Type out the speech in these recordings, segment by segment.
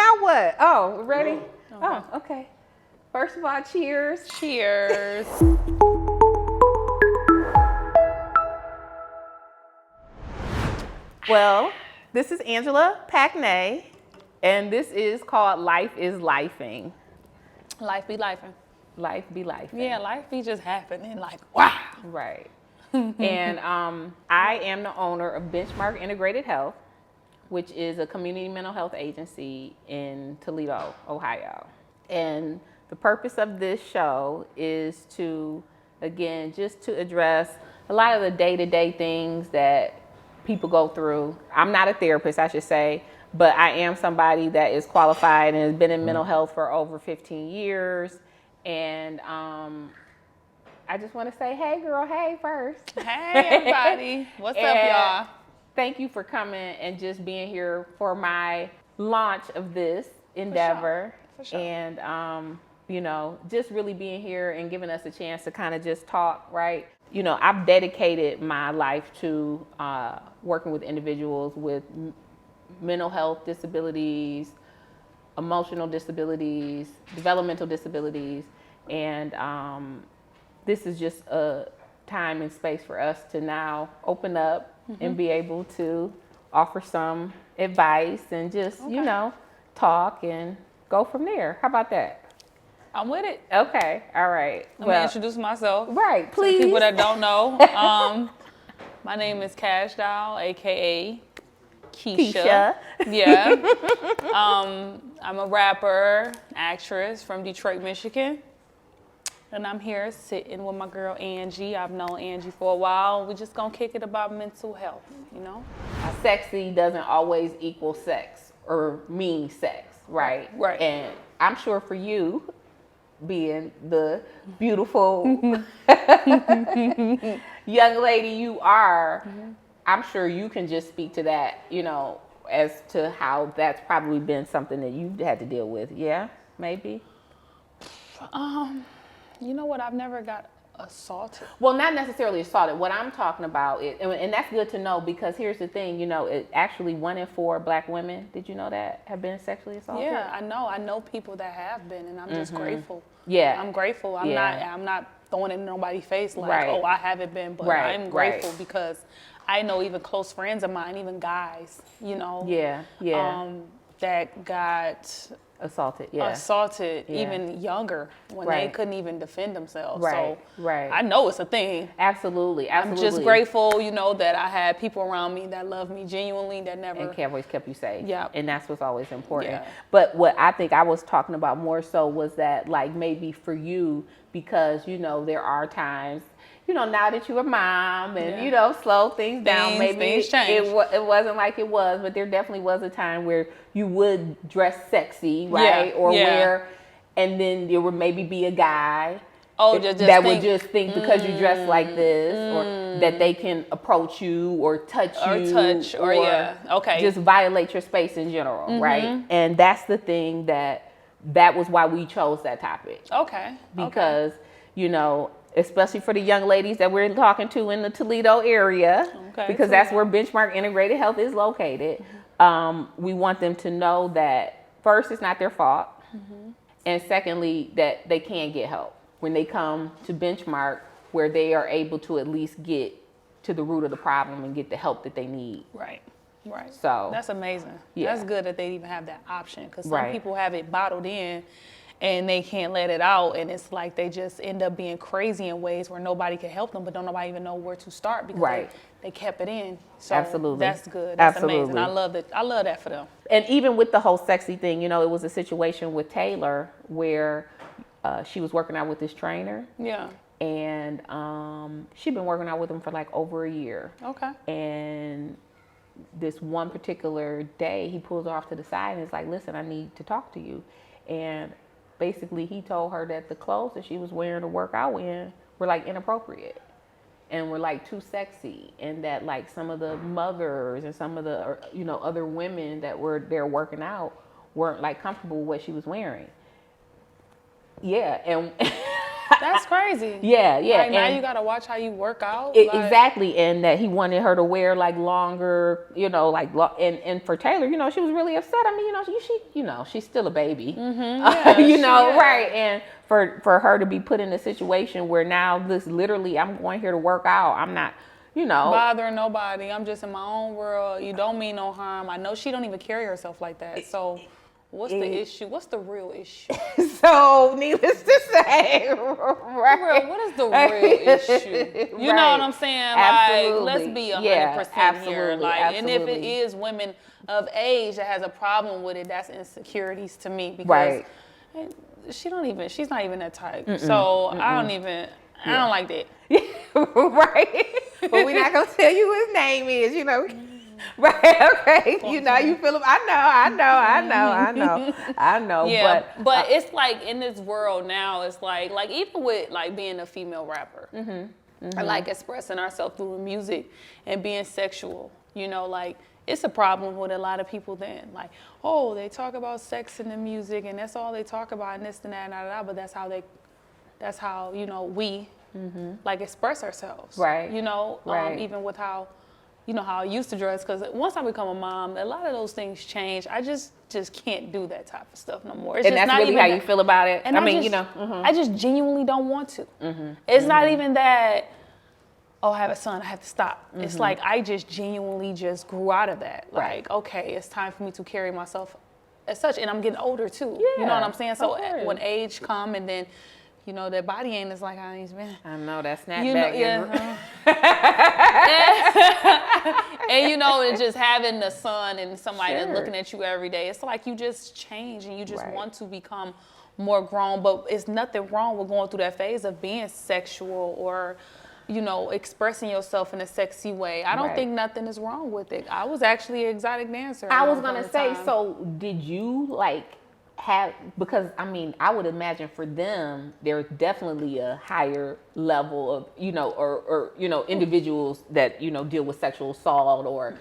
Now what? Oh, ready? Okay. Oh, okay. First of all, cheers. Cheers. Well, this is Angela Packnét, and this is called Life is Lifing. Life be lifing. Life be life. Yeah, life be just happening like, wow. Right. And I am the owner of Benchmark Integrated Health, which is a community mental health agency in Toledo, Ohio. And the purpose of this show is to, again, just to address a lot of the day-to-day things that people go through. I'm not a therapist, I should say, but I am somebody that is qualified and has been in mental health for over 15 years. And I just want to say, hey, girl, hey, first. Hey, everybody. What's up, y'all? Thank you for coming and just being here for my launch of this endeavor. For sure. And, you know, just really being here and giving us a chance to kind of just talk, right? You know, I've dedicated my life to working with individuals with mental health disabilities, emotional disabilities, developmental disabilities, and this is just a time and space for us to now open up and be able to offer some advice and just, you know, talk and go from there. How about that? I'm with it. Okay, all right. Let me introduce myself. Right, please. To people that don't know, my name is Kash, a.k.a. Keisha. Yeah. I'm a rapper, actress from Detroit, Michigan. And I'm here sitting with my girl Angie. I've known Angie for a while. We're just gonna kick it about mental health, you know? Sexy doesn't always equal sex or mean sex, right? Right. And I'm sure for you, being the beautiful young lady you are, I'm sure you can just speak to that, you know, as to how that's probably been something that you had to deal with. Yeah, maybe? You know what? I've never got assaulted. Well, not necessarily assaulted. What I'm talking about is, and that's good to know, because here's the thing, you know, it actually 1 in 4 black women, did you know that, have been sexually assaulted? Yeah, I know. I know people that have been, and I'm just grateful. Yeah. I'm grateful. I'm not throwing it in nobody's face like, Right. oh, I haven't been, but Right, I'm grateful because I know even close friends of mine, even guys, you know, that got Assaulted, even younger when they couldn't even defend themselves. Right, so right. I know it's a thing. Absolutely. I'm just grateful, you know, that I had people around me that love me genuinely, that never. And always kept you safe. Yeah. And that's what's always important. Yeah. But what I think I was talking about more so was that, like, maybe for you, because, you know, there are times, you know, now that you're a mom and, you know, slow things down, maybe things change. It wasn't like it was, but there definitely was a time where you would dress sexy, right? Yeah, Or yeah. where, and then there would maybe be a guy would just think because you dress like this, or that they can approach you or touch you, or just violate your space in general, right? And that's the thing that was why we chose that topic. Okay. Because, you know, especially for the young ladies that we're talking to in the Toledo area, because that's where Benchmark Integrated Health is located. We want them to know that, first, it's not their fault, and secondly, that they can get help when they come to Benchmark, where they are able to at least get to the root of the problem and get the help that they need. Right. So that's amazing. Yeah. That's good that they even have that option, because some people have it bottled in and they can't let it out, and it's like they just end up being crazy in ways where nobody can help them, but don't nobody even know where to start because they kept it in. So Absolutely. That's good. That's amazing. Absolutely. I love that for them. And even with the whole sexy thing, you know, it was a situation with Taylor where she was working out with this trainer. Yeah. And she'd been working out with him for like over a year. Okay. And this one particular day, he pulls her off to the side and is like, listen, I need to talk to you. And basically he told her that the clothes that she was wearing to work out in were like inappropriate and were like too sexy, and that like some of the mothers and some of the, you know, other women that were there working out weren't like comfortable with what she was wearing. Yeah. And That's crazy. Yeah. Like, now you gotta watch how you work out. Exactly, and that he wanted her to wear like longer, and for Taylor, she was really upset. I mean, she's still a baby, right? And for her to be put in a situation where now this literally, I'm going here to work out. I'm not, bothering nobody. I'm just in my own world. You don't mean no harm. I know she don't even carry herself like that. So what's the issue? What's the real issue? So needless to say, right? What is the real issue? You know what I'm saying? Absolutely. Like, let's be 100% here. Like, absolutely. And if it is women of age that has a problem with it, that's insecurities to me, because she's not even that type. So I don't like that. Right. But we're not gonna tell you what his name is, Right, okay. You feel him. I know. Yeah, but it's like in this world now, it's like even with like being a female rapper, and like expressing ourselves through music and being sexual, like it's a problem with a lot of people then. Like, oh, they talk about sex in the music and that's all they talk about and this and that and that, but that's how we like express ourselves. Right. Even with how how I used to dress, because once I become a mom, a lot of those things change. I just can't do that type of stuff no more. And that's really how you feel about it? And I just genuinely don't want to. It's not even that, oh, I have a son, I have to stop. It's like I just genuinely just grew out of that. Like, okay, it's time for me to carry myself as such. And I'm getting older too. Yeah, you know what I'm saying? So when age come and then, their body ain't as like how it's been. I know, that snapback. And just having the son and somebody that's looking at you every day, it's like you just change and you just want to become more grown. But it's nothing wrong with going through that phase of being sexual or, expressing yourself in a sexy way. I don't think nothing is wrong with it. I was actually an exotic dancer. I was gonna say, so did you because I would imagine for them there's definitely a higher level of or individuals that deal with sexual assault or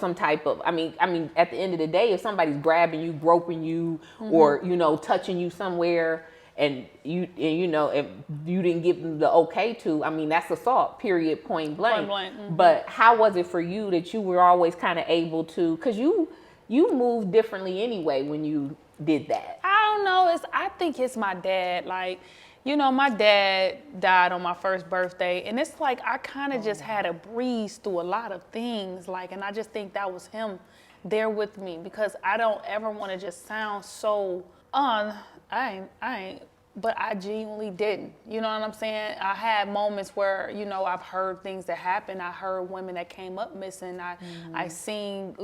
some type of I mean at the end of the day, if somebody's grabbing you, groping you, or touching you somewhere and you didn't give them the okay to, that's assault, period, point blank. But how was it for you that you were always kind of able to, because you moved differently anyway when you did that? I don't know. I think it's my dad. Like, my dad died on my first birthday, and it's like I kind of just had to breeze through a lot of things. Like, and I just think that was him there with me, because I don't ever want to just sound so I ain't. But I genuinely didn't. You know what I'm saying? I had moments where, I've heard things that happened. I heard women that came up missing. I seen,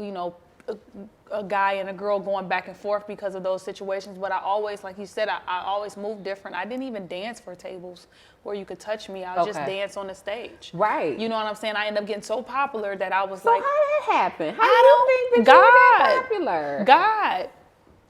a guy and a girl going back and forth because of those situations. But I always, like you said, I always moved different. I didn't even dance for tables where you could touch me. I would just dance on the stage. Right. You know what I'm saying? I ended up getting so popular that I was so like, how did that happen? How do you think that you were that popular? God.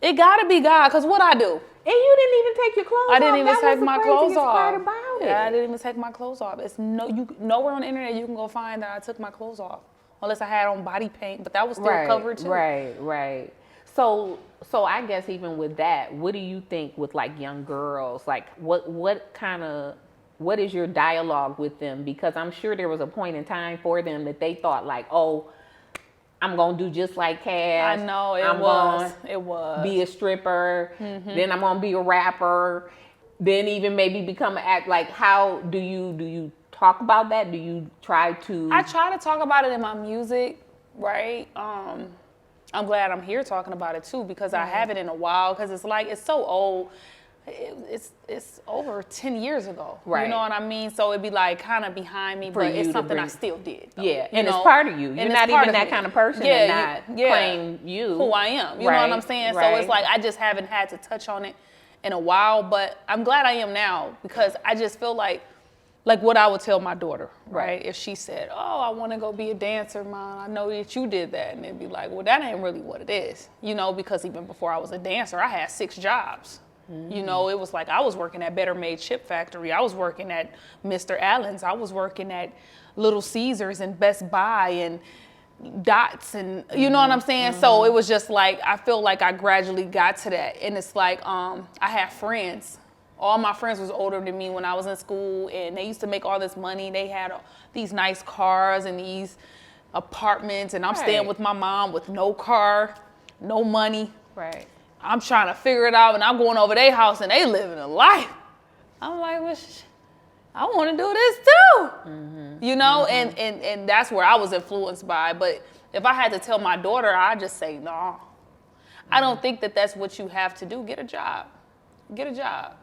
It gotta be God, because what I do? And you didn't even take your clothes off. I didn't even take my clothes off. Part about it. Yeah, I didn't even take my clothes off. It's nowhere on the internet you can go find that I took my clothes off. Unless I had on body paint, but that was still covered too. Right. So I guess even with that, what do you think with like young girls? Like what is your dialogue with them? Because I'm sure there was a point in time for them that they thought like, oh, I'm gonna do just like Kash. I know it was. Be a stripper. Then I'm gonna be a rapper. Then even maybe become an act. Like, how do you talk about that? Do you try to? I try to talk about it in my music, right? I'm glad I'm here talking about it too, because I haven't in a while. Because it's so old. It's over 10 years ago. Right. You know what I mean? So it'd be like kind of behind me, but it's something I still did. Though, yeah, and it's part of you. You're not even that kind of person and not claim you. Who I am. You know what I'm saying? So it's like I just haven't had to touch on it in a while, but I'm glad I am now, because I just feel like what I would tell my daughter, right? If she said, oh, I want to go be a dancer, Mom, I know that you did that. And it'd be like, well, that ain't really what it is. Because even before I was a dancer, I had 6 jobs. It was like I was working at Better Made Chip Factory. I was working at Mr. Allen's. I was working at Little Caesars and Best Buy and Dots, and you know what I'm saying? So it was just like, I feel like I gradually got to that. And it's like, I had friends All my friends was older than me when I was in school, and they used to make all this money. They had these nice cars and these apartments, and I'm staying with my mom with no car, no money. Right. I'm trying to figure it out, and I'm going over their house, and they living a life. I'm like, well, I want to do this too. You know, and that's where I was influenced by. But if I had to tell my daughter, I'd just say, no. I don't think that that's what you have to do. Get a job. Get a job.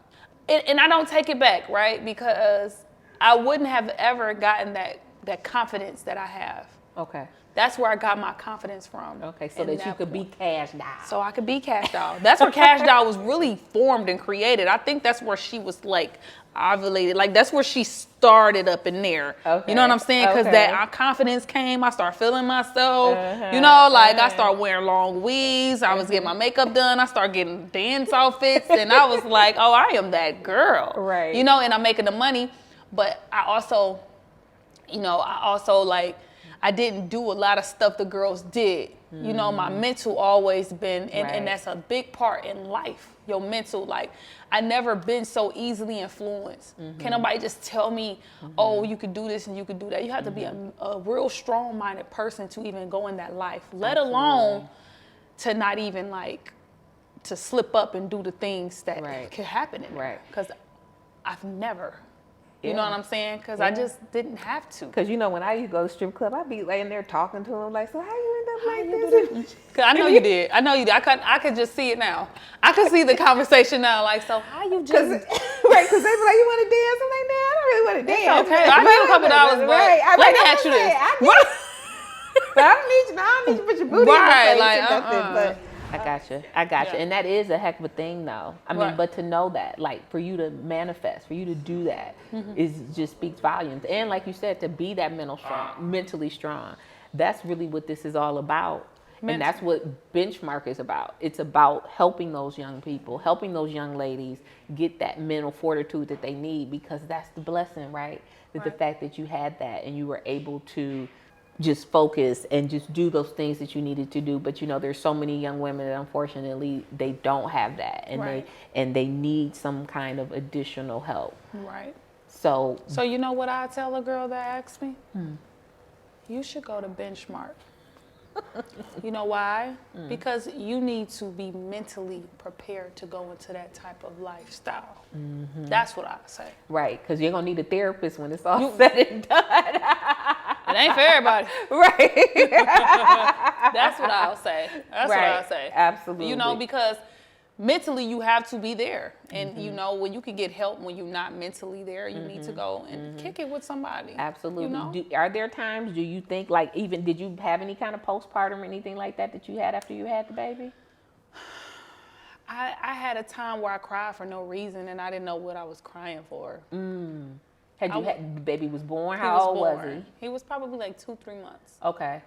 And I don't take it back, right? Because I wouldn't have ever gotten that confidence that I have. Okay. That's where I got my confidence from. Okay, so that you could be Kash Doll. So I could be Kash Doll. That's where Kash Doll was really formed and created. I think that's where she was like ovulated. Like that's where she started up in there. Okay. You know what I'm saying? Because that confidence came. I started feeling myself. You know, like I started wearing long weaves. I was getting my makeup done. I started getting dance outfits. And I was like, oh, I am that girl. Right. You know, and I'm making the money. But I also like, I didn't do a lot of stuff the girls did. You know, my mental always been, and that's a big part in life, your mental. Like, I never been so easily influenced. Can nobody just tell me, oh, you could do this and you could do that? You have to be a real strong-minded person to even go in that life, let alone to not even like, to slip up and do the things that could happen in there. Because I've never. You know what I'm saying? Because I just didn't have to. Because, you know, when I used to go to strip club, I'd be laying there talking to him like, so how you end up like this? Cause I know you did. I know you did. I could just see it now. I could see the conversation now. Like, so how you just... Right, because they be like, you want to dance? I'm like, nah, I don't really want to dance. Okay, I need a couple hours, but let me ask you this. But I don't need you to put your booty in my face. I got you. And that is a heck of a thing, though. I mean, but to know that, like, for you to manifest, for you to do that, is just speaks volumes. And like you said, to be that mentally strong, that's really what this is all about. And that's what Benchmark is about. It's about helping those young people, helping those young ladies get that mental fortitude that they need, because that's the blessing, right? That the fact that you had that and you were able to just focus and just do those things that you needed to do. But you know, there's so many young women that unfortunately they don't have that, and they need some kind of additional help. Right. So you know what I tell a girl that asks me? You should go to Benchmark. You know why? Because you need to be mentally prepared to go into that type of lifestyle. That's what I say. Right, because you're going to need a therapist when it's all said and done. It ain't for everybody. Right. That's what I'll say. That's what I'll say. Absolutely. You know, because mentally you have to be there. And you know, when you can get help when you're not mentally there, you need to go and kick it with somebody. Absolutely. You know? Are there times, do you think, like, even did you have any kind of postpartum or anything like that you had after you had the baby? I had a time where I cried for no reason and I didn't know what I was crying for. The baby was born? How old was he? He was probably like 2-3 months. Okay.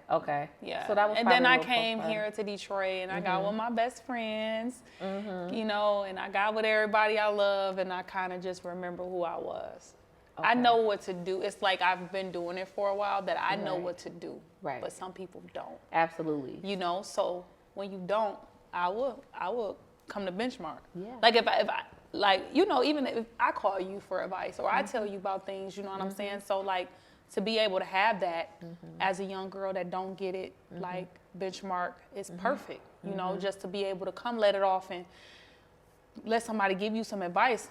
Yeah. So that was. And then I came here to Detroit and I got with my best friends, you know, and I got with everybody I love, and I kind of just remember who I was. Okay. I know what to do. It's like I've been doing it for a while, that I know what to do. Right. But some people don't. Absolutely. You know, so when you don't, I will come to Benchmark. Yeah. Like if I like, you know, even if I call you for advice or I tell you about things, you know what I'm saying? So like, to be able to have that as a young girl that don't get it, like Benchmark is perfect. You know, just to be able to come let it off and let somebody give you some advice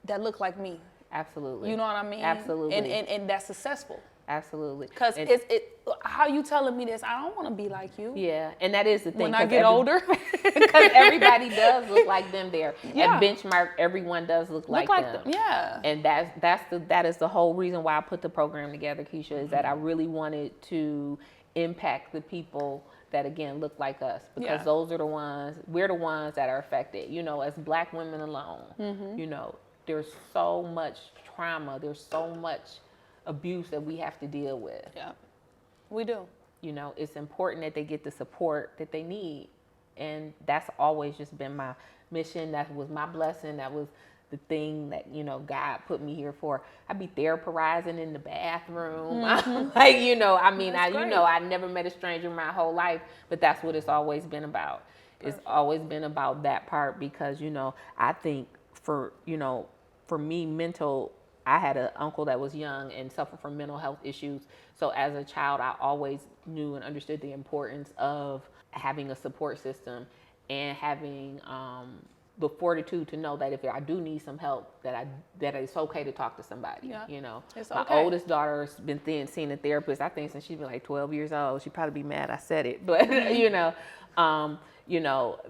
that look like me. Absolutely. You know what I mean? Absolutely. And that's successful. Absolutely. Because how you telling me this? I don't want to be like you. Yeah, and that is the thing. When I get older. Because everybody does look like them there. At Benchmark, everyone does look like them. Yeah. And that is the whole reason why I put the program together, Keisha, is that I really wanted to impact the people that, again, look like us. Because those are the ones, we're the ones that are affected. You know, as Black women alone, you know, there's so much trauma. There's so much abuse that we have to deal with. Yeah, we do. You know, it's important that they get the support that they need. And that's always just been my mission. That was my blessing. That was the thing that, you know, God put me here for. I'd be therapizing in the bathroom. Like, you know, I mean, I never met a stranger my whole life, but that's what it's always been about. Perfect. It's always been about that part because, you know, I think for me, I had an uncle that was young and suffered from mental health issues. So as a child, I always knew and understood the importance of having a support system and having the fortitude to know that if I do need some help, that it's okay to talk to somebody. Yeah. It's My okay. oldest daughter's been seeing a therapist, I think, since she's been like 12 years old. She'd probably be mad I said it, but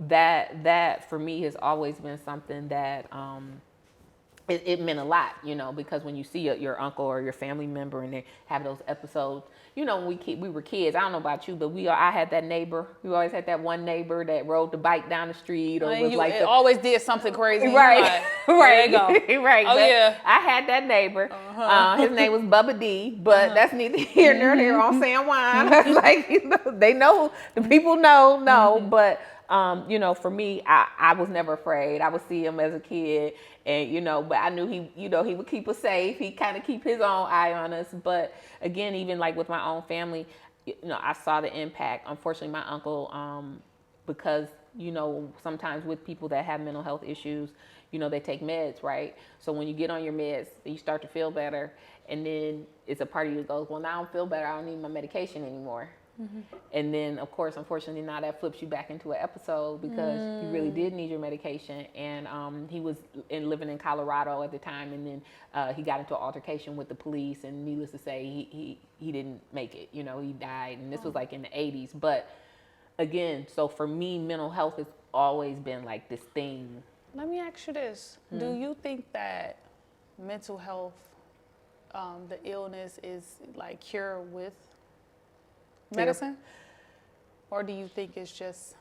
that for me has always been something that it meant a lot, because when you see your uncle or your family member and they have those episodes, when we were kids, I don't know about you, but I had that neighbor. We always had that one neighbor that rode the bike down the street or always did something crazy. Right, right. There you go. Right. Oh, yeah. I had that neighbor. His name was Bubba D, but that's neither here nor there on San Juan. They know, the people know, but for me, I was never afraid. I would see him as a kid and, but I knew he would keep us safe. He kind of keep his own eye on us. But again, even like with my own family, I saw the impact. Unfortunately, my uncle, because, sometimes with people that have mental health issues, they take meds, right? So when you get on your meds, you start to feel better. And then it's a part of you that goes, well, now I don't feel better. I don't need my medication anymore. Mm-hmm. And then, of course, unfortunately, now that flips you back into an episode because you really did need your medication. And he was living in Colorado at the time, and then he got into an altercation with the police. And needless to say, he didn't make it. He died, and this was like in the 80s. But again, so for me, mental health has always been like this thing. Let me ask you this: do you think that mental health, the illness, is like cured with medicine, or do you think it's just?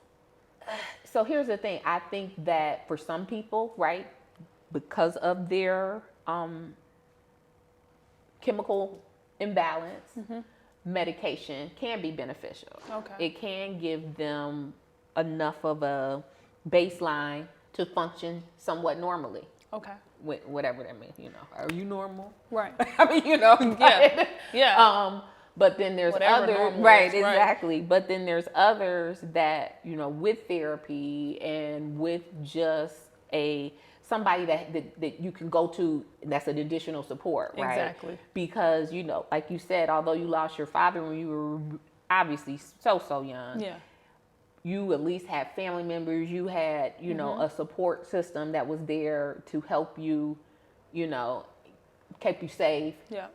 So here's the thing. I think that for some people, right, because of their chemical imbalance, medication can be beneficial. Okay. It can give them enough of a baseline to function somewhat normally. Okay. Whatever that means, Are you normal? Right. I mean, Yeah. Yeah. But then there's others, right, exactly. But then there's others that, with therapy and with just somebody that you can go to, that's an additional support, right? Exactly. Because, like you said, although you lost your father when you were obviously so young, yeah, you at least had family members, you had, a support system that was there to help you, keep you safe. Yeah.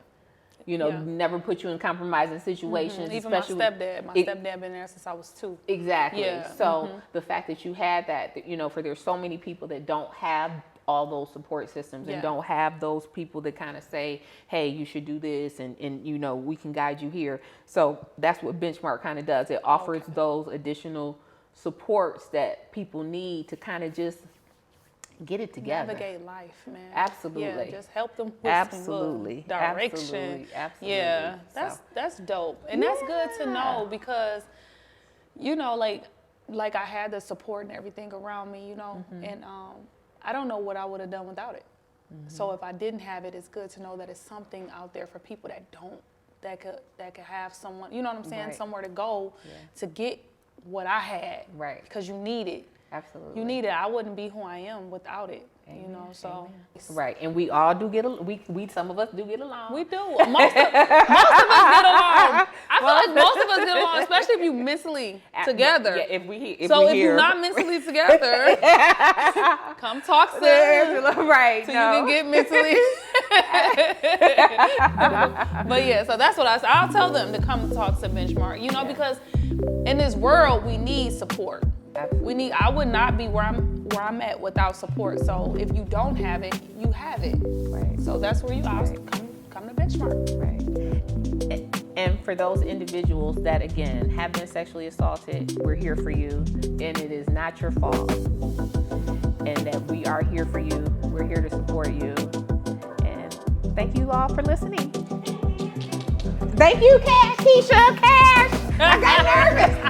Never put you in compromising situations. Even my stepdad been there since I was 2. Exactly. Yeah. So the fact that you had that, for there's so many people that don't have all those support systems and don't have those people that kind of say, hey, you should do this and we can guide you here. So that's what Benchmark kind of does. It offers those additional supports that people need to kind of just get it together. Navigate life, man. Absolutely. Yeah, just help them with absolutely some direction. Absolutely. Yeah, that's dope. And that's good to know because, like I had the support and everything around me, and I don't know what I would have done without it. So if I didn't have it, it's good to know that it's something out there for people that don't, that could have someone, you know what I'm saying, somewhere to go to get what I had. Right. Because you need it. Absolutely. You need it. I wouldn't be who I am without it. Amen. So. Amen. Right, and we all do get some of us do get along. We do. Most of us get along. I feel like most of us get along, especially if you mentally together. Yeah, if you're not mentally together, come talk to us. Right. So you can get mentally. But yeah, so that's what I'll tell them to come talk to Benchmark. Because in this world we need support. Absolutely. I would not be where I'm at without support. So if you don't have it, you have it. Right. So that's where you come to Benchmark. Right. And for those individuals that again have been sexually assaulted, we're here for you, and it is not your fault. And that we are here for you. We're here to support you. And thank you all for listening. Thank you, Kash, Keisha, Kash. I got nervous.